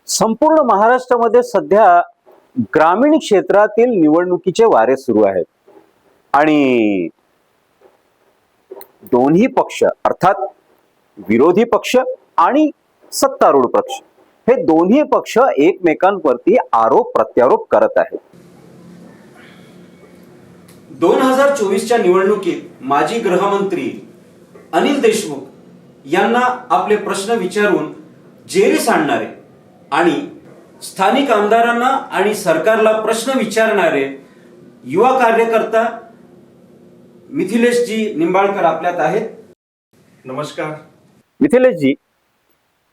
संपूर्ण महाराष्ट्रामध्ये सध्या ग्रामीण क्षेत्रातील निवडणुकीचे वारे सुरू आहेत आणि दोन्ही पक्ष अर्थात विरोधी पक्ष आणि सत्तारूढ पक्ष हे दोन्ही पक्ष एकमेकांवरती आरोप प्रत्यारोप करत आहेत. 2024च्या निवडणुकीत माजी गृहमंत्री अनिल देशमुख यांना आपले प्रश्न विचारून जेरीस आणणारे आणि स्थानिक आमदारांना आणि सरकारला प्रश्न विचारणारे युवा कार्यकर्ता मिथिलेशजी निंबाळकर आपल्यात आहेत. नमस्कार. मिथिलेशजी,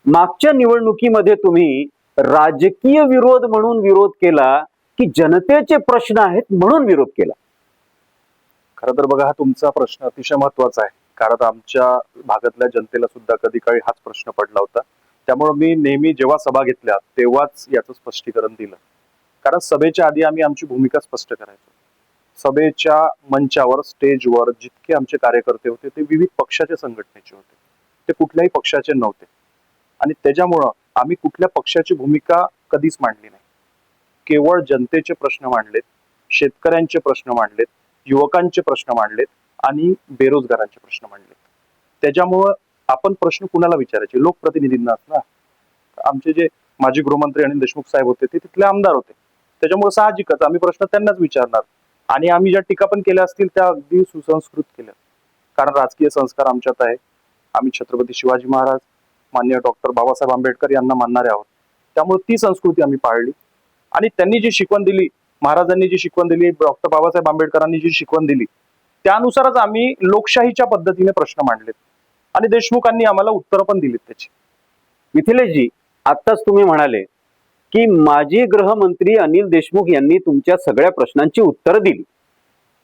मागच्या निवडणुकीमध्ये तुम्ही राजकीय विरोध म्हणून विरोध केला की जनतेचे प्रश्न आहेत म्हणून विरोध केला? खरं तर बघा, हा तुमचा प्रश्न अतिशय महत्वाचा आहे, कारण आमच्या भागातल्या जनतेला सुद्धा कधी काळी हाच प्रश्न पडला होता. त्यामुळे मी नेहमी जेव्हा सभा घेतल्या तेव्हाच याचं स्पष्टीकरण दिलं, कारण सभेच्या आधी आम्ही आमची भूमिका स्पष्ट करायचो. सभेच्या मंचावर स्टेजवर जितके आमचे कार्यकर्ते होते ते विविध पक्षाचे संघटनेचे होते, ते कुठल्याही पक्षाचे नव्हते आणि त्याच्यामुळं आम्ही कुठल्या पक्षाची भूमिका कधीच मांडली नाही. केवळ जनतेचे प्रश्न मांडलेत, शेतकऱ्यांचे प्रश्न मांडलेत, युवकांचे प्रश्न मांडलेत आणि बेरोजगारांचे प्रश्न मांडलेत. त्याच्यामुळं आपण प्रश्न कुणाला विचारायचे? लोकप्रतिनिधींनाच ना. आमचे जे माजी गृहमंत्री अनिल देशमुख साहेब होते ते तिथले आमदार होते, त्याच्यामुळे साहजिकच आम्ही प्रश्न त्यांनाच विचारणार आणि आम्ही ज्या टीका पण केल्या असतील त्या अगदी सुसंस्कृत केल्या, कारण राजकीय संस्कार आमच्यात आहे. आम्ही छत्रपती शिवाजी महाराज, माननीय डॉक्टर बाबासाहेब आंबेडकर यांना मानणारे आहोत. त्यामुळे ती संस्कृती आम्ही पाळली आणि त्यांनी जी शिकवण दिली, महाराजांनी जी शिकवण दिली, डॉक्टर बाबासाहेब आंबेडकरांनी जी शिकवण दिली त्यानुसारच आम्ही लोकशाहीच्या पद्धतीने प्रश्न मांडलेत आणि देशमुखांनी आम्हाला उत्तरं पण दिलीत त्याची. मिथिलेशजी, आत्ताच तुम्ही म्हणाले की माजी गृहमंत्री अनिल देशमुख यांनी तुमच्या सगळ्या प्रश्नांची उत्तरं दिली,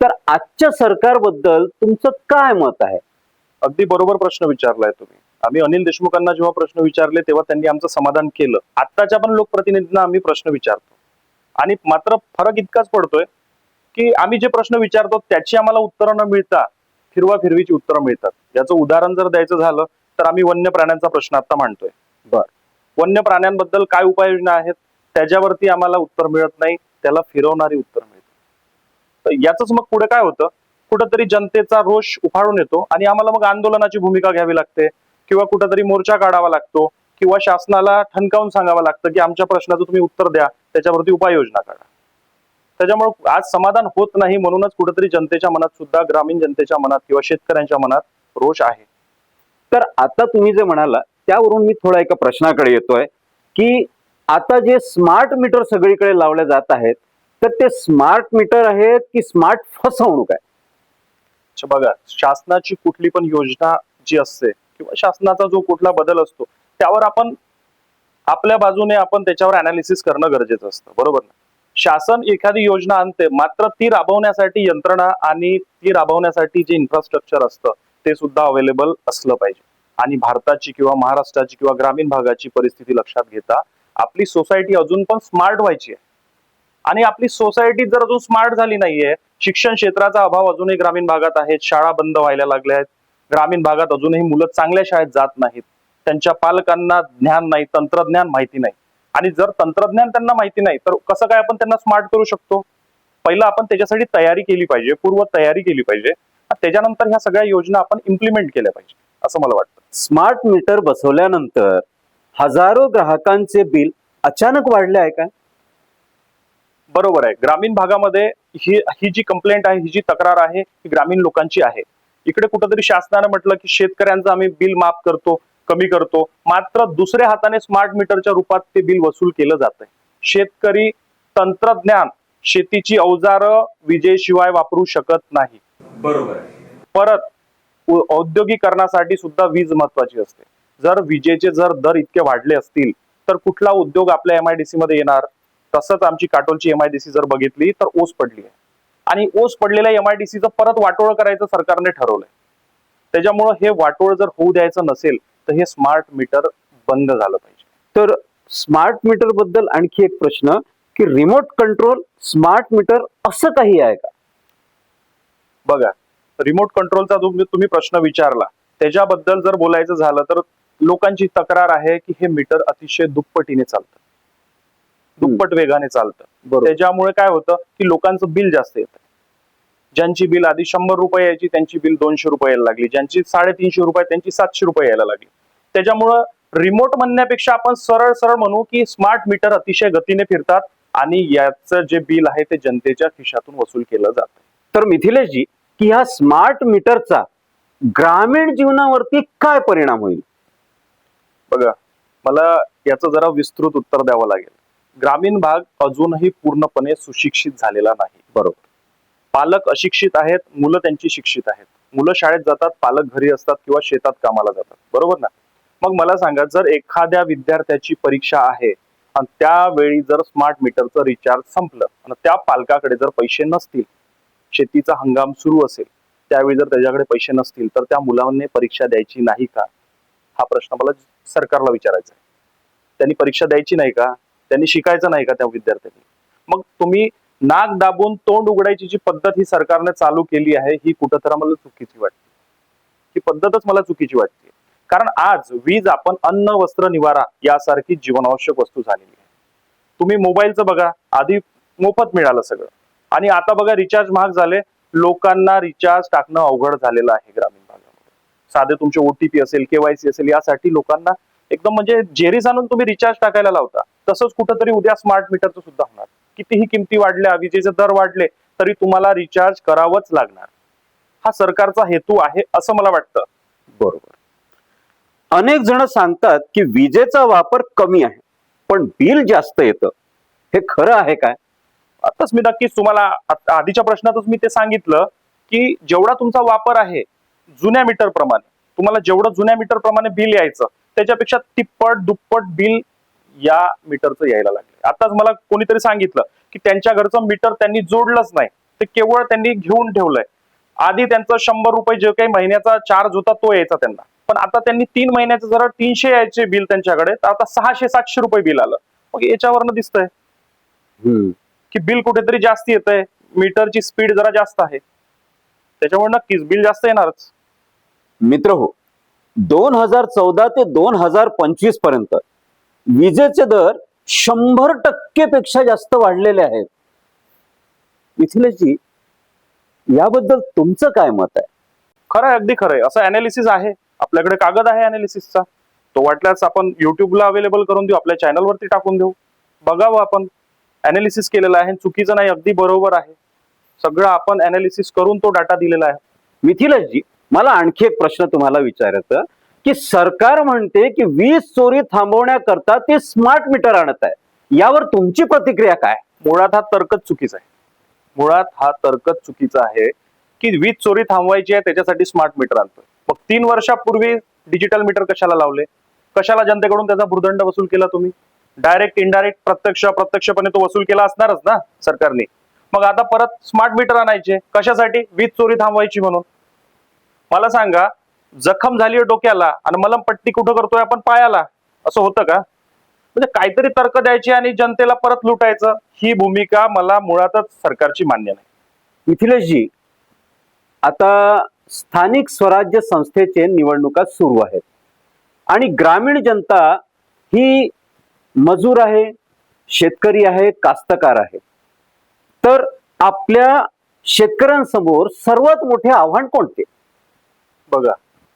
तर आजच्या सरकारबद्दल तुमचं काय मत आहे? अगदी बरोबर प्रश्न विचारलाय तुम्ही. आम्ही अनिल देशमुखांना जेव्हा प्रश्न विचारले तेव्हा त्यांनी आमचं समाधान केलं. आत्ताच्या पण लोकप्रतिनिधींना आम्ही प्रश्न विचारतो आणि मात्र फरक इतकाच पडतोय की आम्ही जे प्रश्न विचारतो त्याची आम्हाला उत्तरं न मिळता फिरवा फिरवीची उत्तरं मिळतात. याचं उदाहरण जर द्यायचं झालं तर आम्ही वन्य प्राण्यांचा प्रश्न आता मांडतोय. वन्य प्राण्यांबद्दल काय उपाययोजना आहेत त्याच्यावरती आम्हाला उत्तर मिळत नाही, त्याला फिरवणारी उत्तर मिळते. तर याच मग पुढे काय होतं, कुठंतरी जनतेचा रोष उफाळून येतो आणि आम्हाला मग आंदोलनाची भूमिका घ्यावी लागते किंवा कुठंतरी मोर्चा काढावा लागतो किंवा शासनाला ठणकावून सांगावं लागतं की आमच्या प्रश्नाचं तुम्ही उत्तर द्या, त्याच्यावरती उपाययोजना काढा. त्याच्यामुळे आज समाधान होत नाही, म्हणूनच कुठेतरी जनतेच्या मनात सुद्धा, ग्रामीण जनतेच्या मनात किंवा शेतकऱ्यांच्या मनात रोष आहे. तर आता तुम्ही जे म्हणाला त्यावरून मी थोडा एका प्रश्नाकडे येतोय की आता जे स्मार्ट मीटर सगळीकडे लावले जात आहेत, तर ते स्मार्ट मीटर आहेत की स्मार्ट फसवणूक आहे? बघा, शासनाची कुठली पण योजना जी असते किंवा शासनाचा जो कुठला बदल असतो त्यावर आपण आपल्या बाजूने आपण त्याच्यावर अनालिसिस करणं गरजेचं असतं, बरोबर ना. शासन एखादी योजना आणते, मात्र ती राबवण्यासाठी यंत्रणा आणि ती राबवण्यासाठी जे इन्फ्रास्ट्रक्चर असतं ते सुद्धा अवेलेबल असलं पाहिजे. आणि भारताची किंवा महाराष्ट्राची किंवा ग्रामीण भागाची परिस्थिती लक्षात घेता आपली सोसायटी अजून पण स्मार्ट व्हायची आहे आणि आपली सोसायटी जर अजून स्मार्ट झाली नाहीये, शिक्षण क्षेत्राचा अभाव अजूनही ग्रामीण भागात आहे, शाळा बंद व्हायला लागल्या आहेत, ग्रामीण भागात अजूनही मुलं चांगल्या शाळेत जात नाहीत, त्यांच्या पालकांना ज्ञान नाही, तंत्रज्ञान माहिती नाही. आणि जर तंत्रज्ञान त्यांना माहिती नाही तर कसं काय आपण त्यांना स्मार्ट करू शकतो? पहिलं आपण त्याच्यासाठी तयारी केली पाहिजे, पूर्व तयारी केली पाहिजे, त्याच्यानंतर ह्या सगळ्या योजना आपण इम्प्लिमेंट केल्या पाहिजे असं मला वाटतं. स्मार्ट मीटर बसवल्यानंतर हजारो ग्राहकांचे बिल अचानक वाढले आहे काय? बरोबर आहे. ग्रामीण भागामध्ये ही जी कंप्लेंट आहे, ही जी तक्रार आहे, ही ग्रामीण लोकांची आहे. इकडे कुठेतरी शासनाने म्हटलं की शेतकऱ्यांचं आम्ही बिल माफ करतो, कमी करतो, मात्र दुसऱ्या हाताने स्मार्ट मीटरच्या रूपात ते बिल वसूल केलं जात आहे. शेतकरी तंत्रज्ञान, शेतीची अवजारं विजेशिवाय वापरू शकत नाही. बरोबर आहे. परत औद्योगिकरणासाठी सुद्धा वीज महत्वाची असते. जर विजेचे जर दर इतके वाढले असतील तर कुठला उद्योग आपल्या MIDC मध्ये येणार? तसंच आमची काटोलची MIDC जर बघितली तर ओस पडली आहे आणि ओस पडलेल्या MIDCचं परत वाटोळ करायचं सरकारने ठरवलंय. त्याच्यामुळं हे वाटोळ जर होऊ द्यायचं नसेल तर हे स्मार्ट मीटर बंद झालं पाहिजे. तर स्मार्ट मीटर बद्दल आणखी एक प्रश्न की रिमोट कंट्रोल स्मार्ट मीटर असं काही आहे का? बघा, रिमोट कंट्रोलचा जो तुम्ही प्रश्न विचारला त्याच्याबद्दल जर बोलायचं झालं तर लोकांची तक्रार आहे की हे मीटर अतिशय दुप्पटीने चालतं. दुप्पट वेगाने चालतं. बरोबर. त्याच्यामुळे काय होतं की लोकांचं बिल जास्त येतं. ज्यांची बिल आधी 100 रुपये यायची त्यांची बिल 200 रुपये यायला लागली, ज्यांची 350 रुपये त्यांची 700 रुपये यायला लागली. त्याच्यामुळं रिमोट म्हणण्यापेक्षा आपण सरळ सरळ म्हणू की स्मार्ट मीटर अतिशय गतीने फिरतात आणि याचं जे बिल आहे ते जनतेच्या खिशातून वसूल केलं जातं. तर मिथिलेशजी, की ह्या स्मार्ट मीटरचा ग्रामीण जीवनावरती काय परिणाम होईल? बघा, मला याचं जरा विस्तृत उत्तर द्यावं लागेल. ग्रामीण भाग अजूनही पूर्णपणे सुशिक्षित झालेला नाही. बरोबर. पालक अशिक्षित आहेत, मुलं त्यांची शिक्षित आहेत. मुलं शाळेत जातात, पालक घरी असतात किंवा शेतात कामाला जातात. बरोबर ना? मग मला सांगा, जर एखाद्या विद्यार्थ्याची परीक्षा आहे आणि त्यावेळी जर स्मार्ट मीटरचं रिचार्ज संपलं आणि त्या पालकाकडे जर पैसे नसतील, शेतीचा हंगाम सुरू असेल, त्यावेळी जर त्याच्याकडे पैसे नसतील, तर त्या मुलांनी परीक्षा द्यायची नाही का? हा प्रश्न मला सरकारला विचारायचा आहे. त्यांनी परीक्षा द्यायची नाही का? त्यांनी शिकायचं नाही का त्या विद्यार्थ्यांनी? मग तुम्ही नाक दाबून तोंड उघडायची जी पद्धत ही सरकारने चालू केली आहे, ही कुठंतरी मला चुकीची वाटते. ही पद्धतच मला चुकीची वाटते. कारण आज वीज आपण अन्न, वस्त्र, निवारा यासारखी जीवनावश्यक वस्तू झालेली आहे. तुम्ही मोबाईलचं बघा, आधी मोफत मिळालं सगळं, आणि आता बघा रिचार्ज महाग झाले. लोकांना रिचार्ज टाकणं अवघड झालेलं आहे ग्रामीण भागामध्ये. साधे तुमचे ओटीपी असेल, केवायसी असेल, यासाठी लोकांना एकदम म्हणजे जेरीस आणून तुम्ही रिचार्ज टाकायला लावता. तसंच कुठंतरी उद्या स्मार्ट मीटरचं सुद्धा होणार. कितीही किमती वाढल्या, विजेचे दर वाढले, तरी तुम्हाला रिचार्ज करावंच लागणार. हा सरकारचा हेतू आहे असं मला वाटतं. बरोबर. अनेक जण सांगतात की विजेचा वापर कमी आहे पण बिल जास्त येतं. हे खरं आहे काय? आताच मी नक्कीच तुम्हाला आधीच्या प्रश्नातच मी ते सांगितलं की जेवढा तुमचा वापर आहे जुन्या मीटर प्रमाणे, तुम्हाला जेवढं जुन्या मीटर प्रमाणे बिल यायचं त्याच्यापेक्षा तिप्पट दुप्पट बिल या मीटरचं यायला लागले. आताच मला कोणीतरी सांगितलं की त्यांच्या घरचं मीटर त्यांनी जोडलंच नाही, ते केवळ त्यांनी घेऊन ठेवलंय. आधी त्यांचं 100 रुपये जे काही महिन्याचा चार्ज होता तो यायचा त्यांना, पण आता त्यांनी 3 महिन्याचं जरा 300 यायचे बिल त्यांच्याकडे, तर आता 600-700 रुपये बिल आलं. मग याच्यावरनं दिसतंय की बिल कुठेतरी जास्त येतंय, मीटरची स्पीड जरा जास्त आहे, त्याच्यामुळे नक्कीच बिल जास्त येणारच. मित्र हो, 2014 ते 2025 पर्यंत विजेचे दर 100% पेक्षा जास्त वाढलेले आहेत. मिथिलेशजी, याबद्दल तुमचं काय मत आहे? खरंय, अगदी खरंय. असं अनालिसिस आहे, आपल्याकडे कागद आहे अनालिसिसचा. तो वाटल्यास आपण युट्यूबला अवेलेबल करून देऊ, आपल्या चॅनलवरती टाकून देऊ, बघावं. आपण अनालिसिस केलेला आहे, चुकीचं नाही, अगदी बरोबर आहे. सगळं आपण अनालिसिस करून तो डाटा दिलेला आहे. मिथिलेशजी, मला आणखी एक प्रश्न तुम्हाला विचारायचा की सरकार म्हणते की वीज चोरी थांबवण्याकरता ते स्मार्ट मीटर आणत आहे. यावर तुमची प्रतिक्रिया काय? मुळात हा तर्कच चुकीचा आहे. मुळात हा तर्कच चुकीचा आहे की वीज चोरी थांबवायची आहे त्याच्यासाठी स्मार्ट मीटर आणतोय. मग 3 वर्षापूर्वी डिजिटल मीटर कशाला लावले? कशाला जनतेकडून त्याचा भूर्दंड वसूल केला तुम्ही? डायरेक्ट, इनडायरेक्ट, प्रत्यक्ष अप्रत्यक्षपणे तो वसूल केला असणारच ना सरकारने. मग आता परत स्मार्ट मीटर आणायचे कशासाठी? वीज चोरी थांबवायची म्हणून. मला सांगा, जखम झाली डोक्याला आणि मलमपट्टी कुठं करतोय आपण? पायाला. असं होतं का? म्हणजे काहीतरी तर्क द्यायची आणि जनतेला परत लुटायचं, ही भूमिका मला मुळातच सरकारची मान्य नाही. मिथिलेशजी, आता स्थानिक स्वराज्य संस्थेचे निवडणुका सुरू आहेत आणि ग्रामीण जनता ही मजूर आहे, शेतकरी आहे, कास्तकार आहे. तर आपल्या शेतकऱ्यांसमोर सर्वात मोठे आव्हान कोणते? बघा,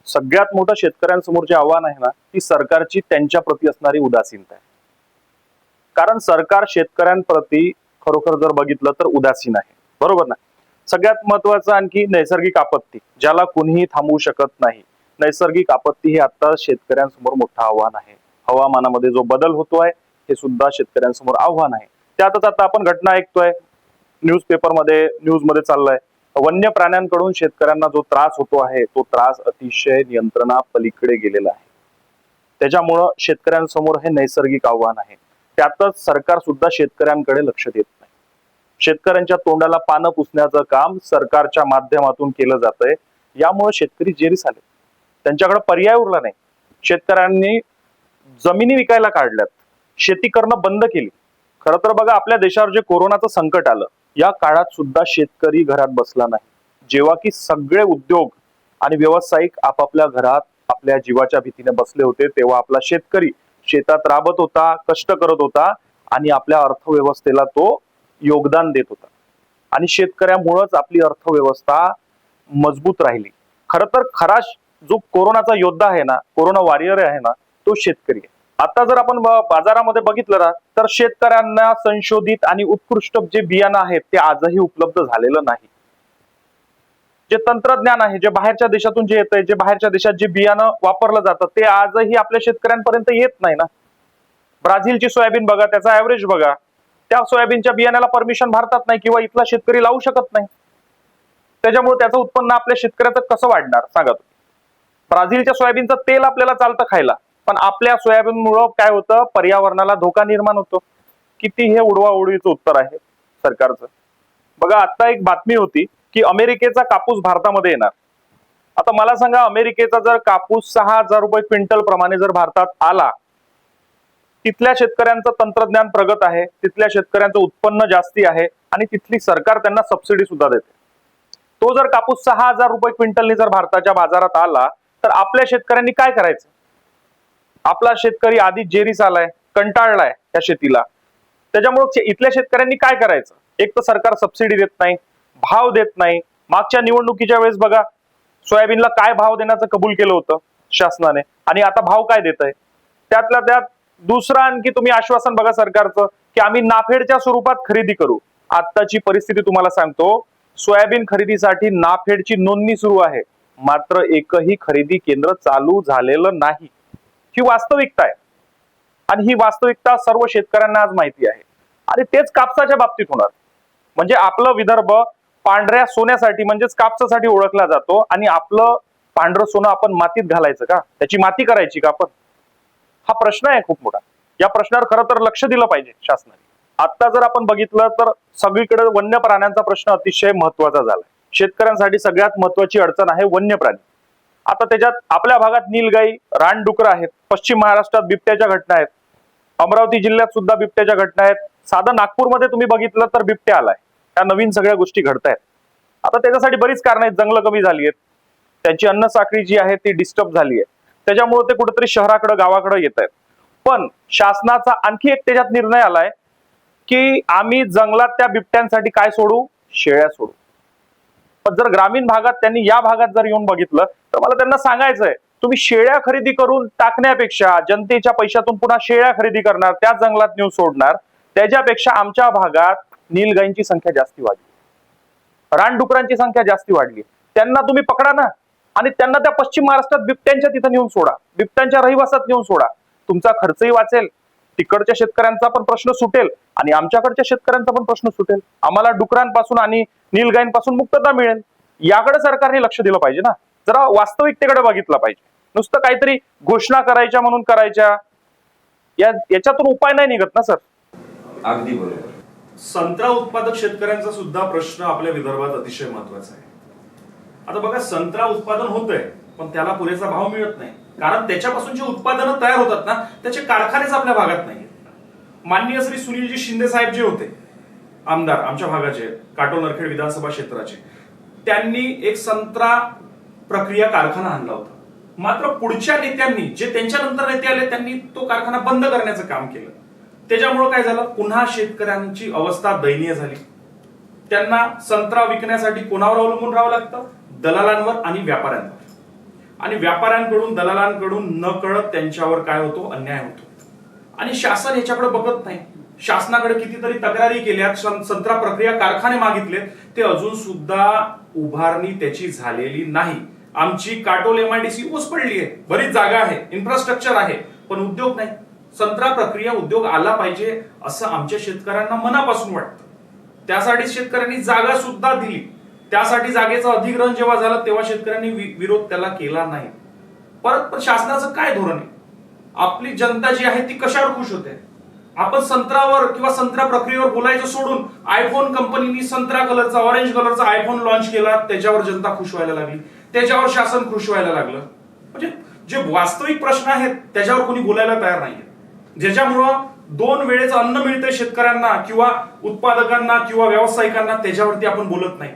सगळ्यात मोठं शेतकऱ्यांसमोर जे आव्हान आहे ना, ती सरकारची त्यांच्या प्रती असणारी उदासीनता आहे. कारण सरकार शेतकऱ्यांप्रती खरोखर जर बघितलं तर उदासीन आहे. बरोबर ना? सगळ्यात महत्वाचं आणखी नैसर्गिक आपत्ती, ज्याला कोणीही थांबवू शकत नाही. नैसर्गिक आपत्ती हे आता शेतकऱ्यांसमोर मोठं आव्हान आहे. हवामानामध्ये जो बदल होतोय हे सुद्धा शेतकऱ्यांसमोर आव्हान आहे. त्यातच आता आपण घटना ऐकतोय, न्यूजपेपरमध्ये, न्यूजमध्ये चाललाय, वन्य प्राण्यांकडून शेतकऱ्यांना जो त्रास होतो आहे तो त्रास अतिशय नियंत्रणापलीकडे गेलेला आहे. त्याच्यामुळं शेतकऱ्यांसमोर हे नैसर्गिक आव्हान आहे. त्यातच सरकार सुद्धा शेतकऱ्यांकडे लक्ष देत नाही. शेतकऱ्यांच्या तोंडाला पानं पुसण्याचं काम सरकारच्या माध्यमातून केलं जातंय. यामुळे शेतकरी जेरीस आले, त्यांच्याकडे पर्याय उरला नाही. शेतकऱ्यांनी जमिनी विकायला काढल्यात, शेती करणं बंद केली. खरं तर बघा, आपल्या देशावर जे कोरोनाचं संकट आलं, या काळात सुद्धा शेतकरी घरात बसला नाही. जेव्हा की सगळे उद्योग आणि व्यावसायिक आपापल्या घरात आपल्या जीवाच्या भीतीने बसले होते, तेव्हा आपला शेतकरी शेतात राबत होता, कष्ट करत होता आणि आपल्या अर्थव्यवस्थेला तो योगदान देत होता आणि शेतकऱ्यामुळेच आपली अर्थव्यवस्था मजबूत राहिली. खर तर जो कोरोनाचा योद्धा आहे ना, कोरोना वॉरियर आहे ना, तो शेतकरी आहे. आता जर आपण बाजारामध्ये बघितलं ना, तर शेतकऱ्यांना संशोधित आणि उत्कृष्ट जे बियाणं आहेत ते आजही उपलब्ध झालेलं नाही. जे तंत्रज्ञान आहे, जे बाहेरच्या देशातून जे येतंय, जे बाहेरच्या देशात जे बियाणं वापरलं जातं ते आजही आपल्या शेतकऱ्यांपर्यंत येत नाही ना. ब्राझीलची सोयाबीन बघा, त्याचा ऍव्हरेज बघा, त्या सोयाबीनच्या बियाण्याला परमिशन भारतात नाही किंवा इथला शेतकरी लावू शकत नाही. त्याच्यामुळे त्याचं उत्पन्न आपल्या शेतकऱ्याचं कसं वाढणार सांगा तुम्ही. ब्राझीलच्या सोयाबीनचं तेल आपल्याला चालतं खायला, पण आपल्या सोयाबीनमुळं काय होतं, पर्यावरणाला धोका निर्माण होतो. किती हे उडवाउडवीचं उत्तर आहे सरकारचं. बघा, आता एक बातमी होती की अमेरिकेचा कापूस भारतामध्ये येणार. आता मला सांगा, अमेरिकेचा जर कापूस 6,000 रुपये क्विंटल प्रमाणे जर भारतात आला, तिथल्या शेतकऱ्यांचं तंत्रज्ञान प्रगत आहे, तिथल्या शेतकऱ्यांचं उत्पन्न जास्ती आहे आणि तिथली सरकार त्यांना सबसिडी सुद्धा देते. तो जर कापूस 6,000 रुपये क्विंटलने जर भारताच्या बाजारात आला तर आपल्या शेतकऱ्यांनी काय करायचं? आपला शेतकरी आधीच जेरीस आलाय, कंटाळलाय त्या शेतीला. त्याच्यामुळे इथल्या शेतकऱ्यांनी काय करायचं? एक तर सरकार सबसिडी देत नाही, भाव देत नाही. मागच्या निवडणुकीच्या वेळेस बघा, सोयाबीनला काय भाव देण्याचं कबूल केलं होतं शासनाने, आणि आता भाव काय देत आहे? त्यातल्या त्यात दुसरं आणखी तुम्ही आश्वासन बघा सरकारचं की आम्ही नाफेडच्या स्वरूपात खरेदी करू. आताची परिस्थिती तुम्हाला सांगतो, सोयाबीन खरेदीसाठी नाफेडची नोंदणी सुरू आहे, मात्र एकही खरेदी केंद्र चालू झालेलं नाही. ही वास्तविकता आहे आणि ही वास्तविकता सर्व शेतकऱ्यांना आज माहिती आहे. आणि तेच कापसाच्या बाबतीत होणार. म्हणजे आपलं विदर्भ पांढऱ्या सोन्यासाठी म्हणजेच कापसासाठी ओळखला जातो आणि आपलं पांढरं सोनं आपण मातीत घालायचं का? त्याची माती करायची का आपण? हा प्रश्न आहे खूप मोठा. या प्रश्नावर खरं तर लक्ष दिलं पाहिजे शासनाने. आता जर आपण बघितलं तर सगळीकडे वन्य प्राण्यांचा प्रश्न अतिशय महत्वाचा झालाय. शेतकऱ्यांसाठी सगळ्यात महत्वाची अडचण आहे वन्य प्राणी. आता त्याच्यात आपल्या भागात नीलगाई, रानडुकरं आहेत, पश्चिम महाराष्ट्रात बिबट्याच्या घटना आहेत, अमरावती जिल्ह्यात सुद्धा बिबट्याच्या घटना आहेत. साधं नागपूरमध्ये तुम्ही बघितलं तर बिबट्या आलाय. त्या नवीन सगळ्या गोष्टी घडतायत. आता त्याच्यासाठी बरीच कारणं आहेत. जंगलं कमी झाली आहेत, त्यांची अन्न साखळी जी आहे ती डिस्टर्ब झाली आहे, त्याच्यामुळे ते कुठेतरी शहराकडे गावाकडे येत आहेत. पण शासनाचा आणखी एक त्याच्यात निर्णय आलाय की आम्ही जंगलात त्या बिबट्यांसाठी काय सोडू? शेळ्या सोडू. पण जर ग्रामीण भागात त्यांनी या भागात जर येऊन बघितलं तर मला त्यांना सांगायचंय, तुम्ही शेळ्या खरेदी करून टाकण्यापेक्षा जनतेच्या पैशातून पुन्हा शेळ्या खरेदी करणार, त्या जंगलात नेऊन सोडणार, त्याच्यापेक्षा आमच्या भागात नीलगाईंची संख्या जास्ती वाढली, रानडुकरांची संख्या जास्ती वाढली. त्यांना तुम्ही पकडा ना आणि त्यांना त्या पश्चिम महाराष्ट्रात बिबट्यांच्या तिथं नेऊन सोडा, बिबट्यांच्या रहिवासात नेऊन सोडा. तुमचा खर्चही वाचेल, तिकडच्या शेतकऱ्यांचा पण प्रश्न सुटेल आणि आमच्याकडच्या शेतकऱ्यांचा पण प्रश्न सुटेल. आम्हाला डुकरांपासून आणि नीलगाईंपासून मुक्तता मिळेल. याकडे सरकारने लक्ष दिलं पाहिजे ना. जरा वास्तविकतेकडे बघितलं पाहिजे. नुसतं काहीतरी घोषणा करायच्या म्हणून करायच्या, याच्यातून उपाय नाही निघत ना सर. अगदी बरोबर. संत्रा उत्पादक शेतकऱ्यांचा सुद्धा प्रश्न आपल्या विदर्भात अतिशय महत्वाचा आहे. आता बघा, संत्रा उत्पादन होतंय पण त्याला पुरेसा भाव मिळत नाही, कारण त्याच्यापासून जे उत्पादनं तयार होतात ना त्याचे कारखानेच आपल्या भागात नाही. माननीय श्री सुनीलजी शिंदे साहेब जे होते आमदार आमच्या भागाचे, काटोल नरखेड विधानसभा क्षेत्राचे, त्यांनी एक संत्रा प्रक्रिया कारखाना आणला होता. मात्र पुढच्या नेत्यांनी, जे त्यांच्यानंतर नेते आले, त्यांनी तो कारखाना बंद करण्याचं काम केलं. त्याच्यामुळे काय झालं, पुन्हा शेतकऱ्यांची अवस्था दयनीय झाली. त्यांना संत्रा विकण्यासाठी कोणावर अवलंबून राहावं लागतं? दलालांवर आणि व्यापाऱ्यांवर. आणि व्यापाऱ्यांकडून दलालांकडून न कळत त्यांच्यावर काय होतो? अन्याय होतो. आणि शासन याच्याकडे बघत नाही. शासनाकडे कितीतरी तक्रारी केल्या, संत्रा प्रक्रिया कारखाने मागितले, ते अजून सुद्धा उभारणी त्याची झालेली नाही. आमची काटोल MIDC ओस पडली आहे, बरीच जागा आहे, इन्फ्रास्ट्रक्चर आहे, पण उद्योग नाही. संत्रा प्रक्रिया उद्योग आला पाहिजे असं आमच्या शेतकऱ्यांना मनापासून वाटतं. त्यासाठी शेतकऱ्यांनी जागा सुद्धा दिली. त्यासाठी जागेचं अधिग्रहण जेव्हा झालं तेव्हा शेतकऱ्यांनी विरोध त्याला केला नाही. परत शासनाचं काय धोरण आहे? आपली जनता जी आहे ती कशावर खुश होते? आपण संत्र्यावर किंवा संत्रा प्रक्रियेवर बोलायचं सोडून आयफोन कंपनीनी संत्रा कलरचा, ऑरेंज कलरचा आयफोन लॉन्च केला, त्याच्यावर जनता खुश व्हायला लागली, त्याच्यावर शासन खुश व्हायला लागलं. म्हणजे जे वास्तविक प्रश्न आहेत त्याच्यावर कोणी बोलायला तयार नाहीये. ज्याच्यामुळं 2 वेळेचं अन्न मिळतंय शेतकऱ्यांना किंवा उत्पादकांना किंवा व्यावसायिकांना, त्याच्यावरती आपण बोलत नाही.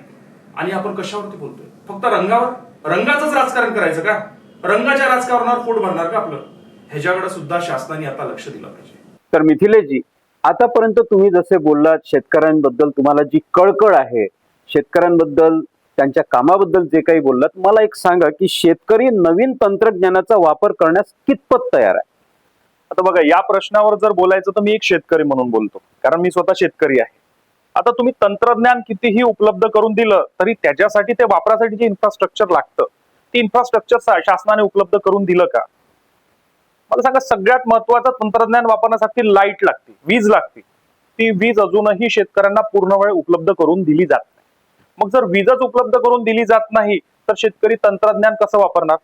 आणि आपण कशावरती बोलतोय? फक्त रंगावर, रंगाचंच राजकारण करायचं का? रंगाच्या राजकारणावर पोट भरणार का आपलं? ह्याच्याकडे सुद्धा शासनाने आता लक्ष दिलं पाहिजे. तर मिथिलेशजी, आतापर्यंत तुम्ही जसे बोललात शेतकऱ्यांबद्दल तुम्हाला जी कळकळ आहे, शेतकऱ्यांबद्दल त्यांच्या कामाबद्दल जे काही बोललात, मला एक सांगा की शेतकरी नवीन तंत्रज्ञानाचा वापर करण्यास कितपत तयार आहे? आता बघा, या प्रश्नावर जर बोलायचं तर मी एक शेतकरी म्हणून बोलतो, कारण मी स्वतः शेतकरी आहे. आता तुम्ही तंत्रज्ञान कितीही उपलब्ध करून दिलं तरी त्याच्यासाठी ते वापरासाठी जे इन्फ्रास्ट्रक्चर लागतं, ते इन्फ्रास्ट्रक्चर शासनाने उपलब्ध करून दिलं का? मला सांगा, सगळ्यात महत्वाचं तंत्रज्ञान वापरण्यासाठी लाईट लागते, वीज लागते. ती वीज अजूनही शेतकऱ्यांना पूर्ण वेळ उपलब्ध करून दिली जात नाही. मग जर वीजच उपलब्ध करून दिली जात नाही तर शेतकरी तंत्रज्ञान कसं वापरणार?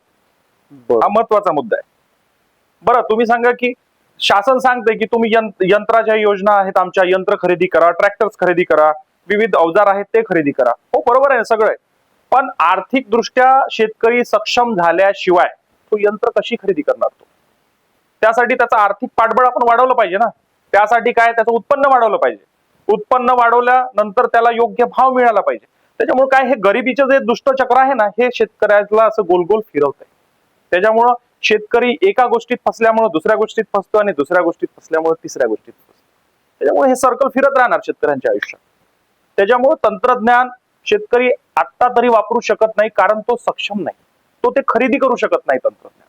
हा महत्वाचा मुद्दा आहे. बरं, तुम्ही सांगा की शासन सांगते की तुम्ही यंत्राच्या योजना आहेत, आमच्या यंत्र खरेदी करा, ट्रॅक्टर्स खरेदी करा, विविध अवजार आहेत ते खरेदी करा. हो, बरोबर आहे सगळं आहे. पण आर्थिक दृष्ट्या शेतकरी सक्षम झाल्याशिवाय तो यंत्र कशी खरेदी करणार? तो त्यासाठी त्याचा आर्थिक पाठबळ आपण वाढवलं पाहिजे ना. त्यासाठी काय, त्याचं उत्पन्न वाढवलं पाहिजे. उत्पन्न वाढवल्यानंतर त्याला योग्य भाव मिळाला पाहिजे. त्याच्यामुळे काय, हे गरिबीचं जे दुष्टचक्र आहे ना, हे शेतकऱ्याला असं गोल गोल फिरवत आहे. त्याच्यामुळं शेतकरी एका गोष्टीत फसल्यामुळे दुसऱ्या गोष्टीत फसतो आणि दुसऱ्या गोष्टीत फसल्यामुळे तिसऱ्या गोष्टीत फसतो. त्याच्यामुळे हे सर्कल फिरत राहणार शेतकऱ्यांच्या आयुष्यात. त्याच्यामुळे तंत्रज्ञान शेतकरी आता तरी वापरू शकत नाही, कारण तो सक्षम नाही, तो ते खरेदी करू शकत नाही तंत्रज्ञान.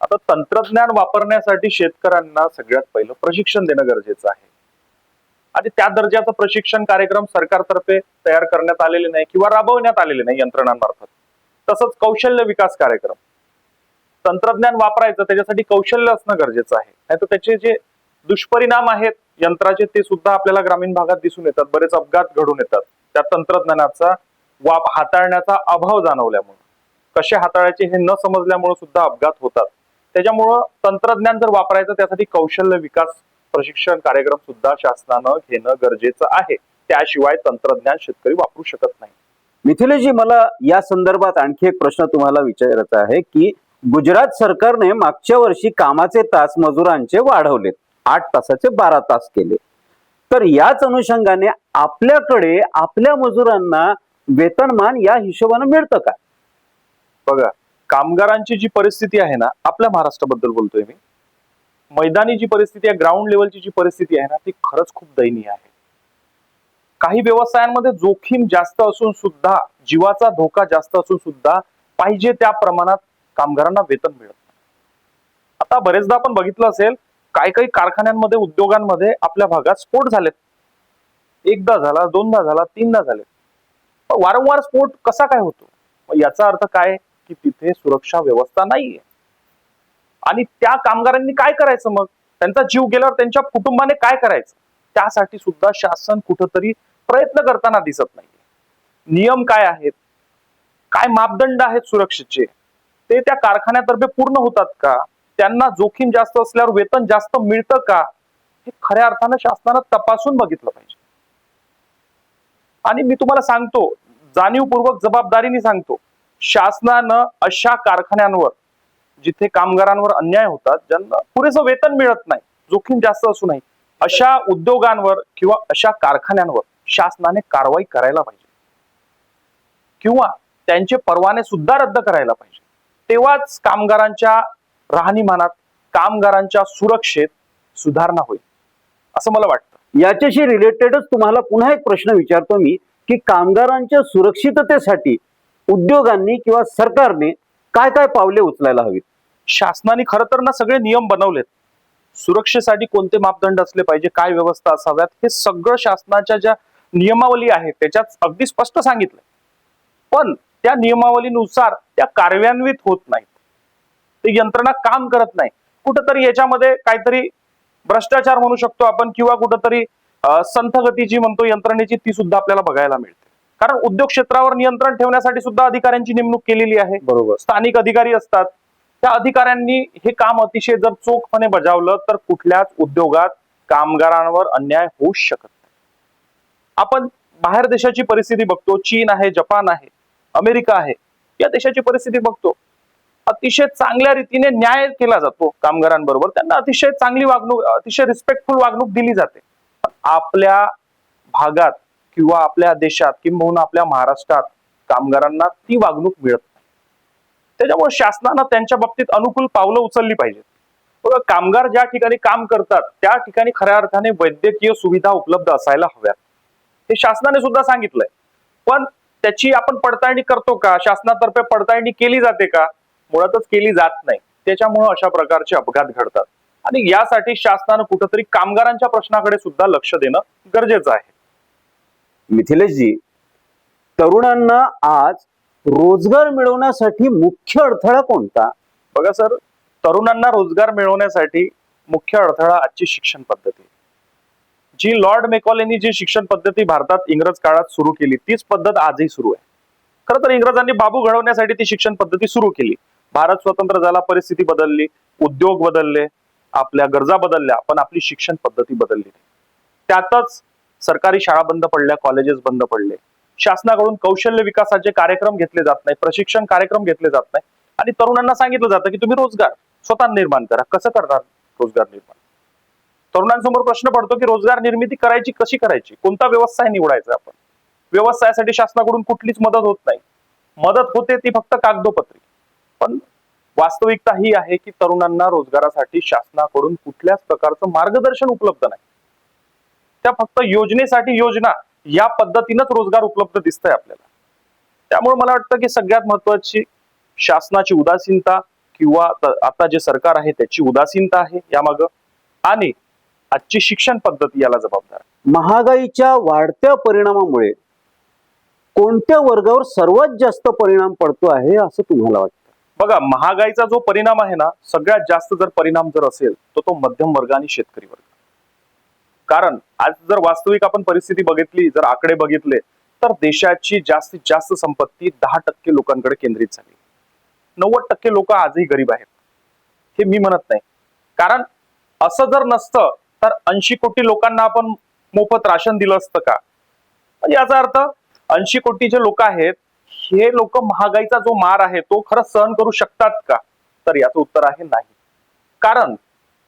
आता तंत्रज्ञान वापरण्यासाठी शेतकऱ्यांना सगळ्यात पहिलं प्रशिक्षण देणं गरजेचं आहे. आणि त्या दर्जाचं प्रशिक्षण कार्यक्रम सरकारतर्फे तयार करण्यात आलेले नाही किंवा राबवण्यात आलेले नाही यंत्रणांमार्फत. तसंच कौशल्य विकास कार्यक्रम, तंत्रज्ञान वापरायचं त्याच्यासाठी कौशल्य असणं गरजेचं आहे. नाहीतर त्याचे जे दुष्परिणाम आहेत यंत्राचे ते सुद्धा आपल्याला ग्रामीण भागात दिसून येतात. बरेच अपघात घडून येतात त्या तंत्रज्ञानाचा हाताळण्याचा अभाव जाणवल्यामुळे. कसे हाताळायचे हे न समजल्यामुळे सुद्धा अपघात होतात. त्याच्यामुळं तंत्रज्ञान जर वापरायचं त्यासाठी कौशल्य विकास प्रशिक्षण कार्यक्रम सुद्धा शासनानं घेणं गरजेचं आहे. त्याशिवाय तंत्रज्ञान शेतकरी वापरू शकत नाही. मिथिलेशजी, मला या संदर्भात आणखी एक प्रश्न तुम्हाला विचारायचा आहे की गुजरात सरकारने मागच्या वर्षी कामाचे तास मजुरांचे वाढवलेत, 8 तासाचे 12 तास केले. तर याच अनुषंगाने आपल्याकडे आपल्या मजुरांना वेतनमान या हिशोबाने मिळतं का? बघा, कामगारांची जी परिस्थिती आहे ना, आपल्या महाराष्ट्राबद्दल बोलतोय मी, मैदानी जी परिस्थिती आहे, ग्राउंड लेवलची जी परिस्थिती आहे ना, ती खरंच खूप दयनीय आहे. काही व्यवसायांमध्ये जोखीम जास्त असून सुद्धा, जीवाचा धोका जास्त असून सुद्धा पाहिजे त्या प्रमाणात कामगारांना वेतन मिळत नाही. आता बरेचदा आपण बघितलं असेल, काही काही कारखान्यांमध्ये, उद्योगांमध्ये आपल्या भागात स्फोट झालेत. एकदा झाला, दोनदा झाला, तीनदा झाले. वारंवार स्फोट कसा काय होतो? याचा अर्थ काय की तिथे सुरक्षा व्यवस्था नाहीये. आणि त्या कामगारांनी काय करायचं? मग त्यांचा जीव गेल्यावर त्यांच्या कुटुंबाने काय करायचं? त्यासाठी सुद्धा शासन कुठंतरी प्रयत्न करताना दिसत नाही. नियम काय आहेत, काय मापदंड आहेत सुरक्षेचे, ते त्या कारखान्यातर्फे पूर्ण होतात का? त्यांना जोखीम जास्त असल्यावर वेतन जास्त मिळतं का? हे खऱ्या अर्थानं शासनानं तपासून बघितलं पाहिजे. आणि मी तुम्हाला सांगतो, जाणीवपूर्वक जबाबदारीने सांगतो, शासनानं अशा कारखान्यांवर जिथे कामगारांवर अन्याय होतात, ज्यांना पुरेसं वेतन मिळत नाही, जोखीम जास्त असू नये, अशा उद्योगांवर किंवा अशा कारखान्यांवर शासनाने कारवाई करायला पाहिजे किंवा त्यांचे परवाने सुद्धा रद्द करायला पाहिजे. तेव्हाच कामगारांच्या राहणीमानात, कामगारांच्या सुरक्षेत सुधारणा होईल असं मला वाटतं. याच्याशी रिलेटेडच तुम्हाला पुन्हा एक प्रश्न विचारतो मी की कामगारांच्या सुरक्षिततेसाठी उद्योगांनी किंवा सरकारने काय काय पावले उचलायला हवीत? शासनाने खरं तर ना सगळे नियम बनवलेत. सुरक्षेसाठी कोणते मापदंड असले पाहिजे, काय व्यवस्था असाव्यात, हे सगळं शासनाच्या ज्या नियमावली आहेत त्याच्यात अगदी स्पष्ट सांगितलंय. पण त्या नियमावलीनुसार त्या कार्यान्वित होत नाहीत. ते यंत्रणा काम करत नाही. कुठंतरी याच्यामध्ये काहीतरी भ्रष्टाचार म्हणू शकतो आपण, किंवा कुठंतरी संथ गती जी म्हणतो यंत्रणेची, ती सुद्धा आपल्याला बघायला मिळते. कारण उद्योग क्षेत्रावर नियंत्रण ठेवण्यासाठी सुद्धा अधिकाऱ्यांची नेमणूक केलेली आहे. बरोबर. स्थानिक अधिकारी असतात. त्या अधिकाऱ्यांनी हे काम अतिशय जर चोखपणे बजावलं तर कुठल्याच उद्योगात कामगारांवर अन्याय होऊ शकत नाही. आपण बाहेर देशाची परिस्थिती बघतो, चीन आहे, जपान आहे, अमेरिका आहे, या देशाची परिस्थिती बघतो. अतिशय चांगल्या रीतीने न्याय केला जातो कामगारांबरोबर, त्यांना अतिशय चांगली वागणूक, अतिशय रिस्पेक्टफुल वागणूक दिली जाते. आपल्या भागात किंवा आपल्या देशात किंबहुना आपल्या महाराष्ट्रात कामगारांना ती वागणूक मिळत नाही. त्याच्यामुळे शासनानं त्यांच्या बाबतीत अनुकूल पावलं उचलली पाहिजेत. बघा, कामगार ज्या ठिकाणी काम करतात त्या ठिकाणी खऱ्या अर्थाने वैद्यकीय सुविधा उपलब्ध असायला हव्यात, हे शासनाने सुद्धा सांगितलंय. पण त्याची आपण पडताळणी करतो का? शासनातर्फे पडताळणी केली जाते का? मुळातच केली जात नाही. त्याच्यामुळे अशा प्रकारचे अपघात घडतात आणि यासाठी शासनानं कुठंतरी कामगारांच्या प्रश्नाकडे सुद्धा लक्ष देणं गरजेचं आहे. मिथिलेशजी, तरुणांना आज रोजगार मिळवण्यासाठी मुख्य अडथळा कोणता? बघा सर, तरुणांना रोजगार मिळवण्यासाठी मुख्य अडथळा आजची शिक्षण पद्धती. जी लॉर्ड मेकॉलेनी जी शिक्षण पद्धती भारतात इंग्रज काळात सुरू केली तीच पद्धत आजही सुरू आहे. खरं तर इंग्रजांनी बाबू घडवण्यासाठी ती शिक्षण पद्धती सुरू केली. भारत स्वतंत्र झाला, परिस्थिती बदलली, उद्योग बदलले, आपल्या गरजा बदलल्या, पण आपली शिक्षण पद्धती बदलली नाही. त्यातच सरकारी शाळा बंद पडल्या, कॉलेजेस बंद पडले, शासनाकडून कौशल्य विकासाचे कार्यक्रम घेतले जात नाही, प्रशिक्षण कार्यक्रम घेतले जात नाही आणि तरुणांना सांगितलं जातं की तुम्ही रोजगार स्वतः निर्माण करा. कसं करणार रोजगार निर्माण? तरुणांसमोर प्रश्न पडतो की रोजगार निर्मिती करायची कशी करायची, कोणता व्यवसाय निवडायचा? आपण व्यवसायासाठी शासनाकडून कुठलीच मदत होत नाही. मदत होते ती फक्त कागदोपत्री. पण वास्तविकता ही आहे की तरुणांना रोजगारासाठी शासनाकडून कुठल्याच प्रकारचं मार्गदर्शन उपलब्ध नाही. त्या फक्त योजनेसाठी योजना या पद्धतीनंच रोजगार उपलब्ध दिसतंय आपल्याला. त्यामुळे मला वाटतं की सगळ्यात महत्वाची शासनाची उदासीनता किंवा आता जे सरकार आहे त्याची उदासीनता आहे यामागं, आणि आजची शिक्षण पद्धती याला जबाबदार आहे. महागाईच्या वाढत्या परिणामामुळे कोणत्या वर्गावर सर्वात जास्त परिणाम पडतो आहे असं तुम्हाला वाटतं? बघा, महागाईचा जो परिणाम आहे ना, सगळ्यात जास्त जर परिणाम जर असेल तर तो मध्यम वर्ग आणि शेतकरी वर्ग. कारण आज जर वास्तविक आपण परिस्थिती बघितली, जर आकडे बघितले, तर देशाची जास्तीत जास्त संपत्ती 10% लोकांकडे केंद्रित झाली. 90% लोक आजही गरीब आहेत. हे मी म्हणत नाही, कारण असं जर नसतं तर 80 कोटी लोकांना आपण मोफत राशन दिलं असतं का? म्हणजे याचा अर्थ 80 कोटी जे लोक आहेत हे लोक महागाईचा जो मार आहे तो खरंच सहन करू शकतात का? तर याचं उत्तर आहे नाही. कारण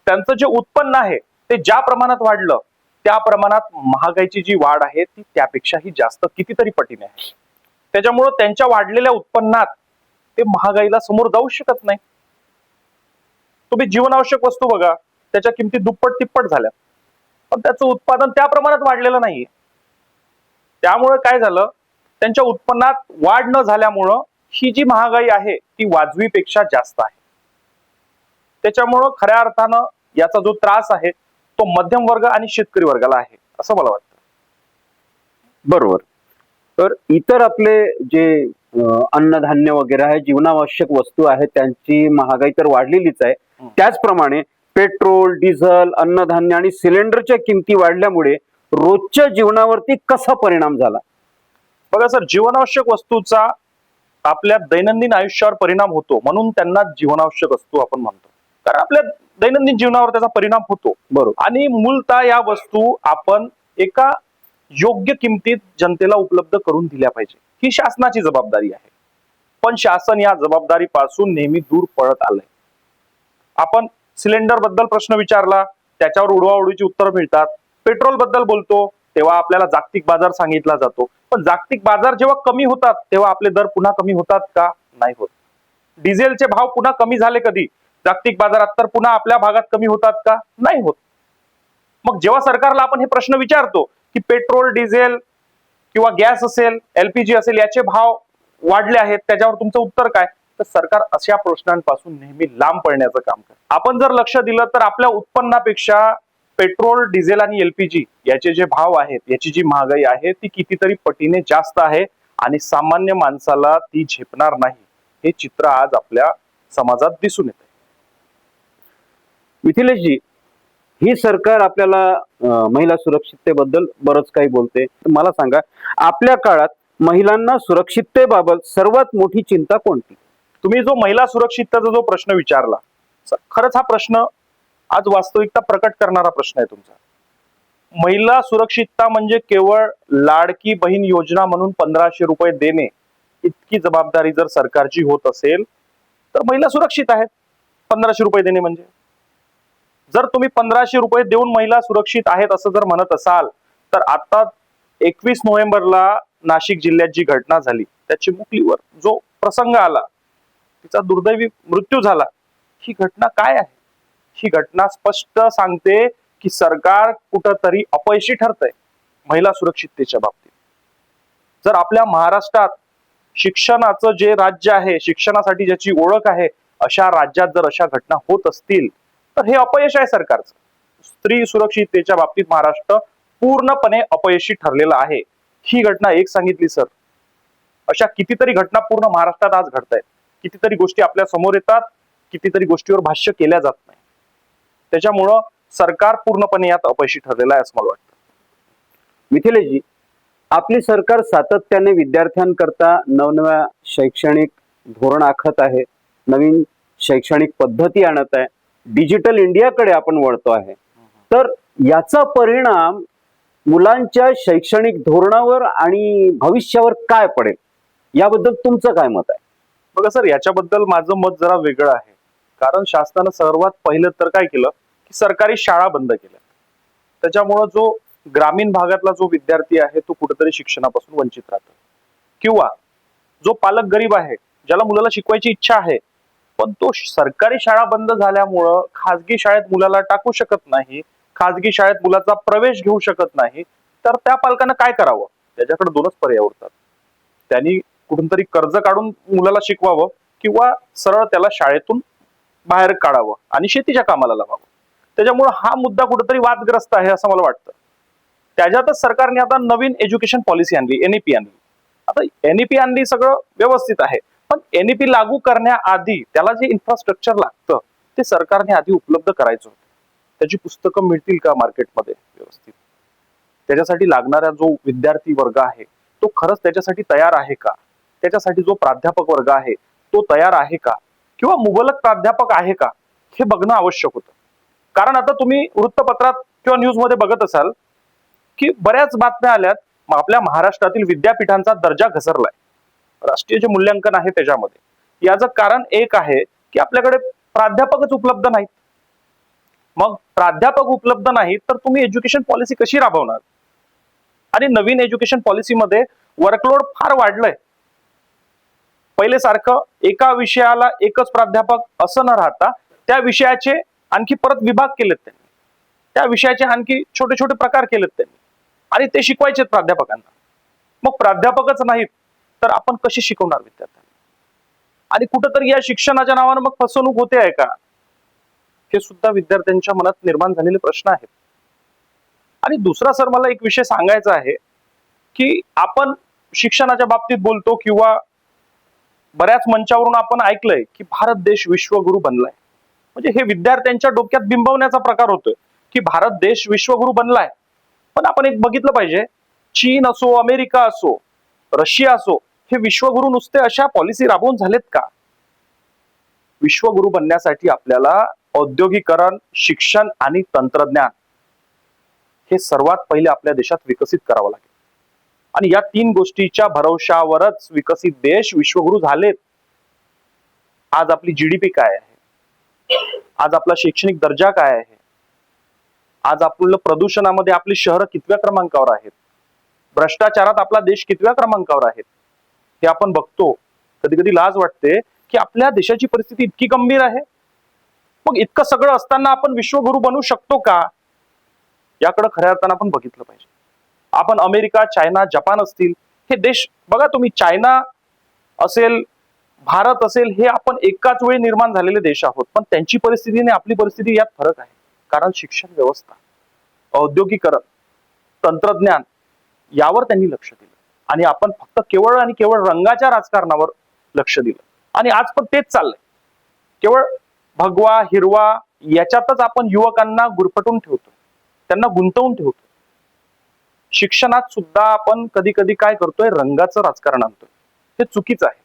त्यांचं जे उत्पन्न आहे ते ज्या प्रमाणात वाढलं त्या प्रमाणात महागाईची जी वाढ आहे ती त्यापेक्षाही जास्त कितीतरी पटीने आहे. त्याच्यामुळं त्यांच्या वाढलेल्या उत्पन्नात ते महागाईला समोर जाऊ शकत नाही. तुम्ही जीवनावश्यक वस्तू बघा, त्याच्या किमती दुप्पट तिप्पट झाल्या, पण त्याचं उत्पादन त्या प्रमाणात वाढलेलं नाहीये. त्यामुळे काय झालं, त्यांच्या उत्पन्नात वाढ न झाल्यामुळं ही जी महागाई आहे ती वाजवीपेक्षा जास्त आहे. त्याच्यामुळं खऱ्या अर्थानं याचा जो त्रास आहे तो मध्यम वर्ग आणि शेतकरी वर्गाला आहे असं मला वाटतं. बरोबर. तर इतर आपले जे अन्नधान्य वगैरे आहे, जीवनावश्यक वस्तू आहेत, त्यांची महागाई तर वाढलेलीच आहे. त्याचप्रमाणे पेट्रोल, डिझेल, अन्नधान्य आणि सिलेंडरच्या किमती वाढल्यामुळे रोजच्या जीवनावरती कसा परिणाम झाला? बघा सर, जीवनावश्यक वस्तूचा आपल्या दैनंदिन आयुष्यावर परिणाम होतो, म्हणून त्यांना जीवनावश्यक वस्तू आपण म्हणतो. कारण आपल्या दैनंदिन जीवनावर त्याचा परिणाम होतो. बरोबर. आणि मूलतः या वस्तू आपण एका योग्य किमतीत जनतेला उपलब्ध करून दिल्या पाहिजे, ही शासनाची जबाबदारी आहे. पण शासन या जबाबदारीपासून नेहमी दूर पळत आलंय. आपण सिलेंडर बद्दल प्रश्न विचारला, त्याच्यावर उडवाउडवीची उत्तर मिळतात. पेट्रोल बद्दल बोलतो तेव्हा आपल्याला जागतिक बाजार सांगितला जातो, पण जागतिक बाजार जेव्हा कमी होतात तेव्हा आपले दर पुन्हा कमी होतात का? नाही होत. डिझेलचे भाव पुन्हा कमी झाले कधी जागतिक बाजारात, तर पुन्हा आपल्या भागात कमी होतात का? नाही होत. मग जेव्हा सरकारला आपण हे प्रश्न विचारतो की पेट्रोल, डिझेल किंवा गॅस असेल, LPG असेल, याचे भाव वाढले आहेत, त्याच्यावर तुमचं उत्तर काय? तर सरकार अशा प्रश्नांपासून नेहमी लांब पळण्याचं काम करतं. आपण जर लक्ष दिलं तर आपल्या उत्पन्नापेक्षा पेट्रोल, डिझेल आणि LPG याचे जे भाव आहेत, याची जी महागाई आहे ती कितीतरी पटीने जास्त आहे आणि सामान्य माणसाला ती झेपणार नाही, हे चित्र आज आपल्या समाजात दिसून येते. मिथिलेशजी, ही सरकार आपल्याला महिला सुरक्षिततेबद्दल बरंच काही बोलते. मला सांगा, आपल्या काळात महिलांना सुरक्षिततेबाबत सर्वात मोठी चिंता कोणती? तुम्ही जो महिला सुरक्षिततेचा जो प्रश्न विचारला, खरंच हा प्रश्न आज वास्तविकता प्रकट करणारा प्रश्न आहे तुमचा. महिला सुरक्षितता म्हणजे केवळ लाडकी बहीण योजना म्हणून 1500 रुपये देणे इतकी जबाबदारी जर सरकारची होत असेल तर महिला सुरक्षित आहेत. 1500 रुपये देणे म्हणजे, जर तुम्ही 1500 रुपये देऊन महिला सुरक्षित आहेत असं जर म्हणत असाल तर आता 21 नोव्हेंबरला नाशिक जिल्ह्यात जी घटना झाली, त्या चिमुकलीवर जो प्रसंग आला, तिचा दुर्दैवी मृत्यू झाला, ही घटना काय आहे? ही घटना स्पष्ट सांगते की सरकार कुठंतरी अपयशी ठरतंय महिला सुरक्षिततेच्या बाबतीत. जर आपल्या महाराष्ट्रात शिक्षणाचं जे राज्य आहे, शिक्षणासाठी ज्याची ओळख आहे, अशा राज्यात जर अशा घटना होत असतील तर हे अपयश आहे सरकारचं. स्त्री सुरक्षिततेच्या बाबतीत महाराष्ट्र पूर्णपणे अपयशी ठरलेला आहे. ही घटना एक सांगितली सर, अशा कितीतरी घटना पूर्ण महाराष्ट्रात आज घडत आहेत. कितीतरी गोष्टी आपल्या समोर येतात, कितीतरी गोष्टीवर भाष्य केल्या जात नाही. त्याच्यामुळं सरकार पूर्णपणे यात अपयशी ठरलेलं आहे असं मला वाटतं. मिथिलेशजी, आपली सरकार सातत्याने विद्यार्थ्यांकरता नवनव्या शैक्षणिक धोरण आखत आहे, नवीन शैक्षणिक पद्धती आणत आहे, डिजिटल इंडियाकडे आपण वळतो आहे. तर याचा परिणाम मुलांच्या शैक्षणिक धोरणावर आणि भविष्यावर काय पडेल, याबद्दल तुमचं काय मत आहे? बघा सर, याच्याबद्दल माझं मत जरा वेगळं आहे. कारण शासनानं सर्वात पहिलं तर काय केलं की सरकारी शाळा बंद केल्या. त्याच्यामुळं जो ग्रामीण भागातला जो विद्यार्थी आहे तो कुठेतरी शिक्षणापासून वंचित राहतो, किंवा जो पालक गरीब आहे, ज्याला मुलाला शिकवायची इच्छा आहे पण तो सरकारी शाळा बंद झाल्यामुळं खाजगी शाळेत मुलाला टाकू शकत नाही, खाजगी शाळेत मुलाचा प्रवेश घेऊ शकत नाही, तर त्या पालकानं काय करावं? त्याच्याकडे दोनच पर्याय उरतात. त्यांनी कुठून तरी कर्ज काढून मुलाला शिकवावं, किंवा सरळ त्याला शाळेतून बाहेर काढावं आणि शेतीच्या कामाला लावावं. त्याच्यामुळे हा मुद्दा कुठेतरी वादग्रस्त आहे असं मला वाटतं. त्याच्यातच सरकारने आता नवीन एज्युकेशन पॉलिसी आणली, एनईपी आणली. आता एनईपी आणली, सगळं व्यवस्थित आहे, पण एनईपी लागू करण्याआधी त्याला जे इन्फ्रास्ट्रक्चर लागतं ते सरकारने आधी उपलब्ध करायचं होतं. त्याची पुस्तकं मिळतील का मार्केटमध्ये व्यवस्थित? त्याच्यासाठी लागणारा जो विद्यार्थी वर्ग आहे तो खरंच त्याच्यासाठी तयार आहे का? त्याच्यासाठी जो प्राध्यापक वर्ग आहे तो तयार आहे का? किंवा मुबलक प्राध्यापक आहे का? हे बघणं आवश्यक होतं. कारण आता तुम्ही वृत्तपत्रात किंवा न्यूज मध्ये बघत असाल की बऱ्याच बातम्या आल्यात, आपल्या महाराष्ट्रातील विद्यापीठांचा दर्जा घसरलाय, राष्ट्रीय जे मूल्यांकन आहे त्याच्यामध्ये. याचं कारण एक आहे की आपल्याकडे प्राध्यापकच उपलब्ध नाहीत. मग प्राध्यापक उपलब्ध नाहीत तर तुम्ही एज्युकेशन पॉलिसी कशी राबवणार? आणि नवीन एज्युकेशन पॉलिसीमध्ये वर्कलोड फार वाढलंय. पहिले सारखं एका विषयाला एकच प्राध्यापक असं न राहता त्या विषयाचे आणखी परत विभाग केलेत त्यांनी, त्या विषयाचे आणखी छोटे छोटे प्रकार केलेत त्यांनी, आणि ते शिकवायचे प्राध्यापकांना. मग प्राध्यापकच नाहीत तर आपण कशी शिकवणार विद्यार्थ्यांना? आणि कुठंतरी या शिक्षणाच्या नावानं मग फसवणूक होते आहे का, हे सुद्धा विद्यार्थ्यांच्या मनात निर्माण झालेले प्रश्न आहेत. आणि दुसरा सर, मला एक विषय सांगायचा आहे की आपण शिक्षणाच्या बाबतीत बोलतो, किंवा बऱ्याच मंचावरून आपण ऐकलंय की भारत देश विश्वगुरु बनलाय. म्हणजे हे विद्यार्थ्यांच्या डोक्यात बिंबवण्याचा प्रकार होतोय की भारत देश विश्वगुरु बनलाय. पण आपण एक बघितलं पाहिजे, चीन असो, अमेरिका असो, रशिया असो, हे विश्वगुरु नुसते अशा पॉलिसी राबवून झालेत का? विश्वगुरु बनण्यासाठी आपल्याला औद्योगिकरण, शिक्षण आणि तंत्रज्ञान हे सर्वात पहिले आपल्या देशात विकसित करावं लागेल. आणि या तीन गोष्टीच्या भरवशावरच विकसित देश विश्वगुरु झालेत. आज आपली जीडीपी काय आहे, आज आपला शैक्षणिक दर्जा काय आहे, आज आपलं प्रदूषणामध्ये आपली शहरं कितव्या क्रमांकावर आहेत, भ्रष्टाचारात आपला देश कितव्या क्रमांकावर आहे, हे आपण बघतो. कधी कधी लाज वाटते की आपल्या देशाची परिस्थिती इतकी गंभीर आहे. मग इतकं सगळं असताना आपण विश्वगुरु बनू शकतो का? याकडे खऱ्या अर्थानं आपण बघितलं पाहिजे. आपण अमेरिका, चायना, जपान असतील, हे देश बघा तुम्ही, चायना असेल, भारत असेल, हे आपण एकाच वेळी निर्माण झालेले देश आहोत. पण त्यांची परिस्थिती आणि आपली परिस्थिती यात फरक आहे. कारण शिक्षण व्यवस्था, औद्योगिकरण, तंत्रज्ञान यावर त्यांनी लक्ष दिलं, आणि आपण फक्त केवळ आणि केवळ रंगाच्या राजकारणावर लक्ष दिलं. आणि आज पण तेच चाललंय. केवळ भगवा हिरवा याच्यातच आपण युवकांना गुरफटून ठेवतो, त्यांना गुंतवून ठेवतो. शिक्षणात सुद्धा आपण कधी कधी काय करतोय, रंगाचं राजकारण आणतोय. हे चुकीचं आहे.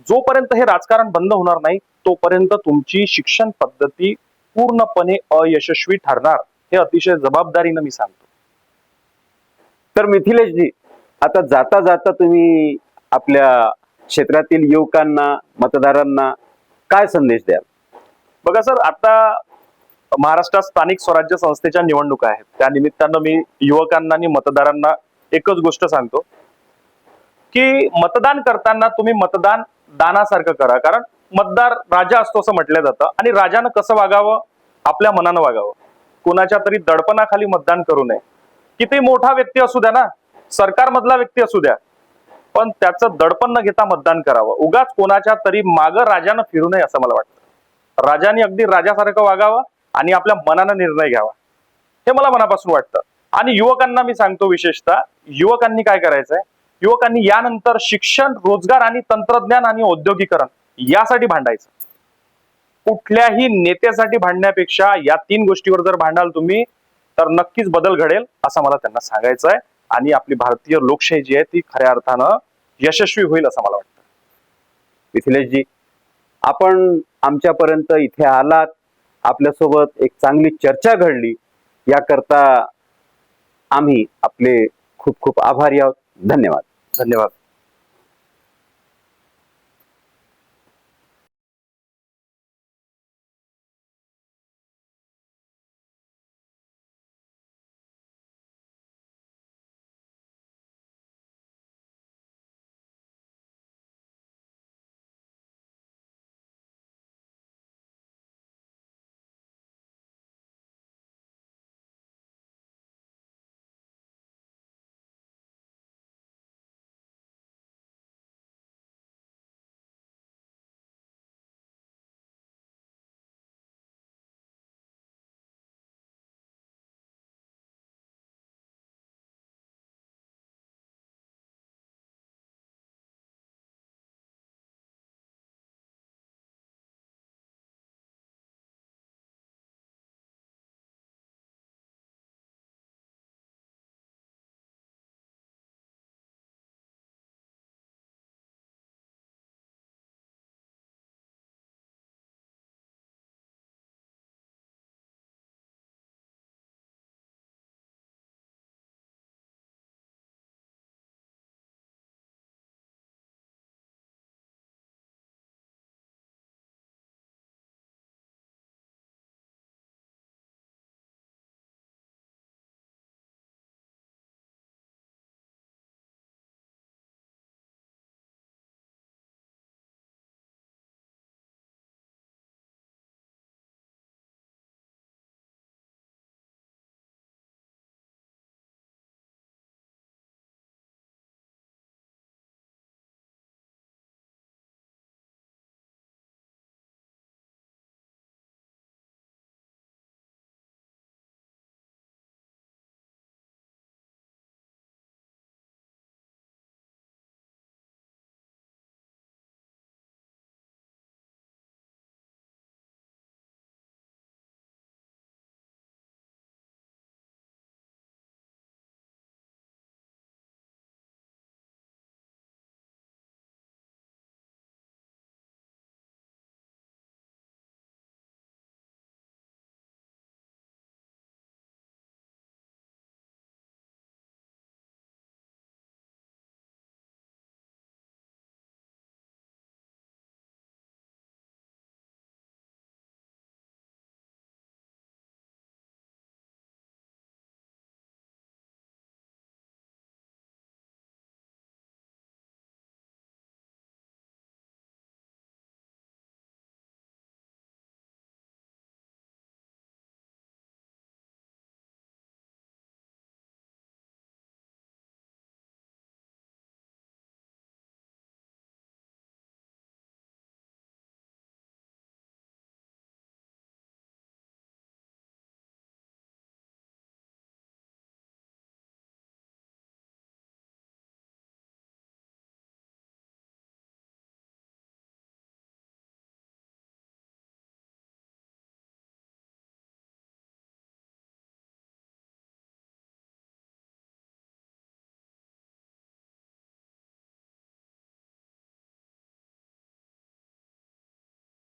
जोपर्यंत हे राजकारण बंद होणार नाही तोपर्यंत तुमची शिक्षण पद्धती पूर्णपणे अयशस्वी ठरणार, हे अतिशय जबाबदारीनं मी सांगतो. तर मिथिलेशजी, आता जाता जाता तुम्ही आपल्या क्षेत्रातील युवकांना, मतदारांना काय संदेश द्याल? बघा सर, आता महाराष्ट्रात स्थानिक स्वराज्य संस्थेच्या निवडणुका आहेत. त्या निमित्तानं मी युवकांना आणि मतदारांना एकच गोष्ट सांगतो की मतदान करताना तुम्ही मतदान दानासारखं करा. कारण मतदार राजा असतो असं म्हटलं जातं, आणि राजानं कसं वागावं आपल्या मनानं वागावं, कोणाच्या तरी दडपणाखाली मतदान करू नये. किती मोठा व्यक्ती असू द्या ना, सरकारमधला व्यक्ती असू द्या, पण त्याचं दडपण न घेता मतदान करावं. उगाच कोणाच्या तरी मागं राजानं फिरू नये असं मला वाटतं. राजाने अगदी राजासारखं वागावं आणि आपल्या मनानं निर्णय घ्यावा, हे मला मनापासून वाटतं. आणि युवकांना मी सांगतो, विशेषतः युवकांनी काय करायचंय, युवकांनी यानंतर शिक्षण, रोजगार आणि तंत्रज्ञान आणि औद्योगिकरण यासाठी भांडायचं. कुठल्याही नेत्यासाठी भांडण्यापेक्षा या 3 गोष्टीवर जर भांडाल तुम्ही, तर नक्कीच बदल घडेल असं मला त्यांना सांगायचं आहे. आणि आपली भारतीय लोकशाही जी आहे ती खऱ्या अर्थानं यशस्वी होईल असं मला वाटतं. मिथिलेशजी, आपण आमच्यापर्यंत इथे आलात, आपल्यासोबत एक चांगली चर्चा घडली, याकरता आम्ही आपले खूप खूप आभारी आहोत. धन्यवाद. धन्यवाद.